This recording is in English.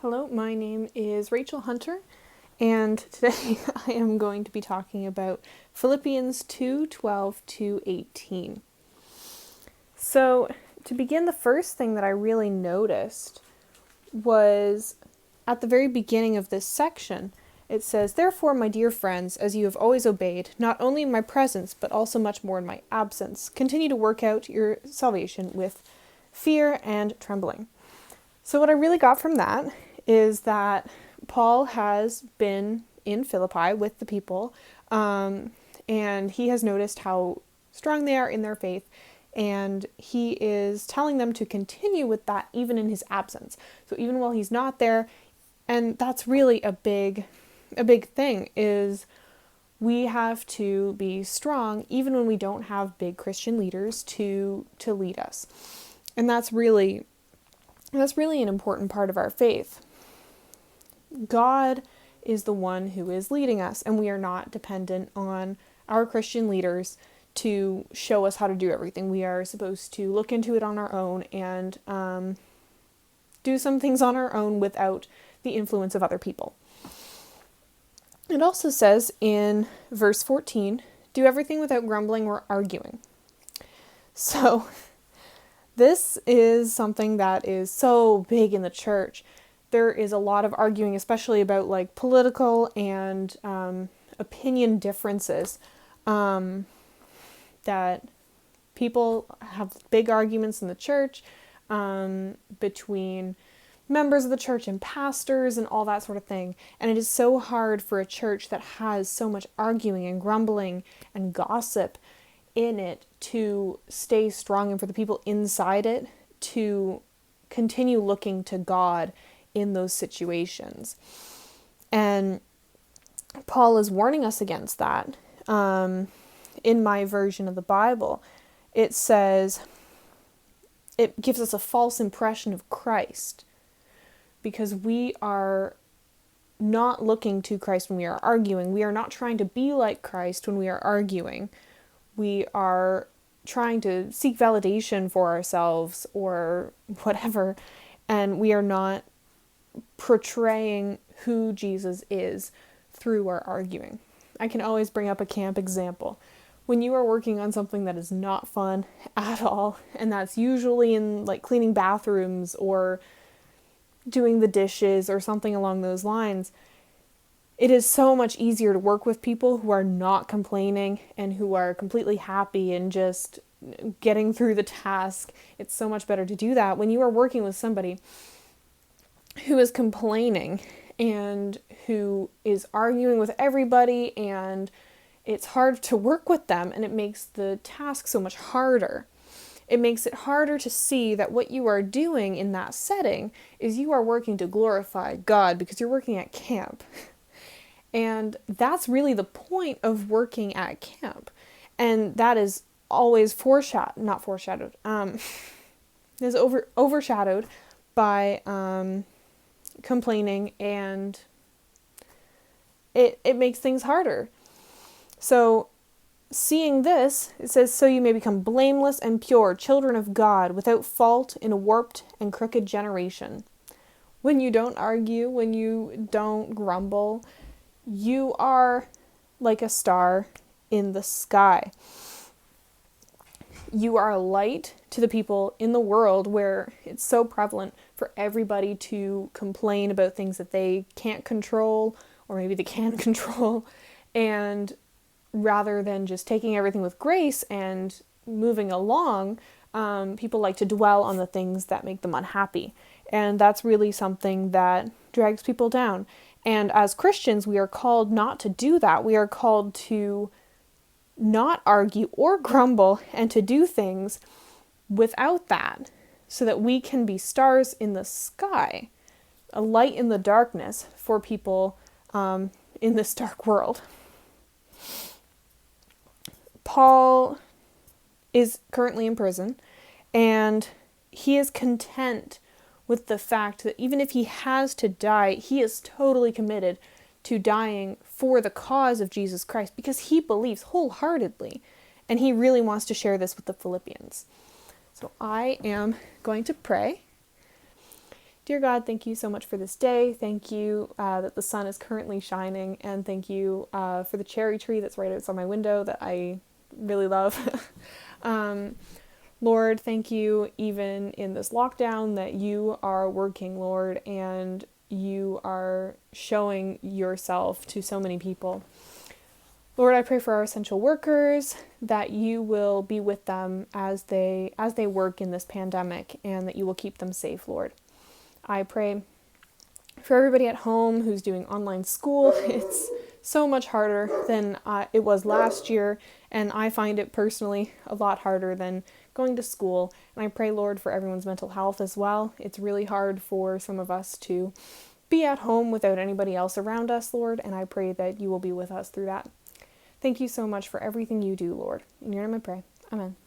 Hello, my name is Rachel Hunter, and today I am going to be talking about Philippians 2:12-18. So, to begin, the first thing that I really noticed was at the very beginning of this section. It says, "Therefore, my dear friends, as you have always obeyed, not only in my presence, but also much more in my absence, continue to work out your salvation with fear and trembling." So what I really got from that is that Paul has been in Philippi with the people, and he has noticed how strong they are in their faith, and he is telling them to continue with that even in his absence. So even while he's not there, and that's really a big thing, is we have to be strong even when we don't have big Christian leaders to lead us. And that's really an important part of our faith. God is the one who is leading us, and we are not dependent on our Christian leaders to show us how to do everything. We are supposed to look into it on our own and do some things on our own without the influence of other people. It also says in verse 14, "Do everything without grumbling or arguing." So this is something that is so big in the church. There is a lot of arguing, especially about like political and opinion differences, that people have big arguments in the church between members of the church and pastors and all that sort of thing. And it is so hard for a church that has so much arguing and grumbling and gossip in it to stay strong, and for the people inside it to continue looking to God in those situations. And Paul is warning us against that. In my version of the Bible, it says, it gives us a false impression of Christ, because we are not looking to Christ when we are arguing. We are not trying to be like Christ when we are arguing. We are trying to seek validation for ourselves or whatever, and we are not portraying who Jesus is through our arguing. I can always bring up a camp example. When you are working on something that is not fun at all, and that's usually in like cleaning bathrooms or doing the dishes or something along those lines, it is so much easier to work with people who are not complaining and who are completely happy and just getting through the task. It's so much better to do that when you are working with somebody who is complaining and who is arguing with everybody, and it's hard to work with them, and it makes the task so much harder. It makes it harder to see that what you are doing in that setting is you are working to glorify God because you're working at camp. And that's really the point of working at camp. And that is always overshadowed by complaining, and it makes things harder. So seeing this, it says, "So you may become blameless and pure, children of God, without fault in a warped and crooked generation." When you don't argue, when you don't grumble, you are like a star in the sky. You are a light to the people in the world where it's so prevalent for everybody to complain about things that they can't control, or maybe they can control, and rather than just taking everything with grace and moving along, people like to dwell on the things that make them unhappy. And that's really something that drags people down. And as Christians, we are called not to do that. We are called to not argue or grumble and to do things without that, so that we can be stars in the sky, a light in the darkness for people in this dark world. Paul is currently in prison, and he is content with the fact that even if he has to die, he is totally committed to dying for the cause of Jesus Christ, because he believes wholeheartedly, and he really wants to share this with the Philippians. So I am going to pray. Dear God, thank you so much for this day. Thank you that the sun is currently shining, and thank you for the cherry tree that's right outside my window that I really love. Lord, thank you even in this lockdown that you are working, Lord, and you are showing yourself to so many people. Lord, I pray for our essential workers, that you will be with them as they work in this pandemic, and that you will keep them safe, Lord. I pray for everybody at home who's doing online school. It's so much harder than it was last year, and I find it personally a lot harder than going to school. And I pray, Lord, for everyone's mental health as well. It's really hard for some of us to be at home without anybody else around us, Lord, and I pray that you will be with us through that. Thank you so much for everything you do, Lord. In your name I pray. Amen.